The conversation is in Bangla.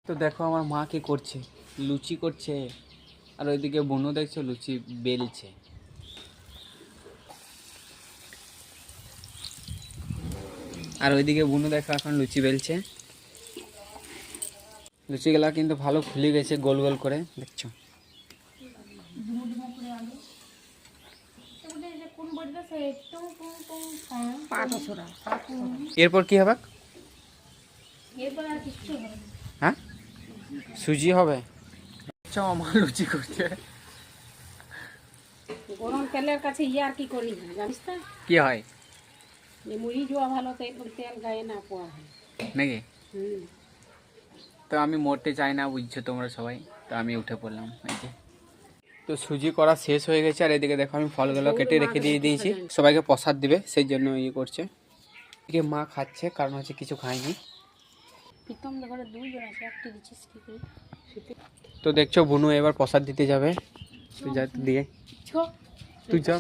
তো দেখো আমার মা কি করছে, লুচি করছে। আর ওইদিকে বুনু দেখছো লুচি বেলছে। আর ওইদিকে বুনু দেখো এখন লুচি বেলছে। লুচিগুলা কিন্তু ভালো ফুলে গেছে গোল গোল করে, দেখছো। এরপর কি হবে? হ্যাঁ, সুজি হবে। আচ্ছা, আমার লুচি করছে। গরম তেলের কাছে আর কি করি জানিস তো কি হয় যে মুড়ি জোয়া ভালো তো এখন তেল গায়ে না পোয়া হয় নাকি? হুম। তো আমি মরতে চাই না, বুঝছো তোমরা সবাই। তো আমি উঠে পড়লাম এই যে। তো সুজি করা শেষ হয়ে গেছে। আর এদিকে দেখো আমি ফলগুলো কেটে রেখে দিয়েছি, সবাইকে প্রসাদ দিবে সেই জন্য ইয়ে করছে। এদিকে মা খাচ্ছে, কারণ হচ্ছে কিছু খায়নি। প্রীতম ঘরে দুইজন আছে, একটি দিচ্ছিস কি করে? তো দেখছো বুনু এবার প্রসাদ দিতে যাবে, তুই যা দিয়ে ছো তুই যা।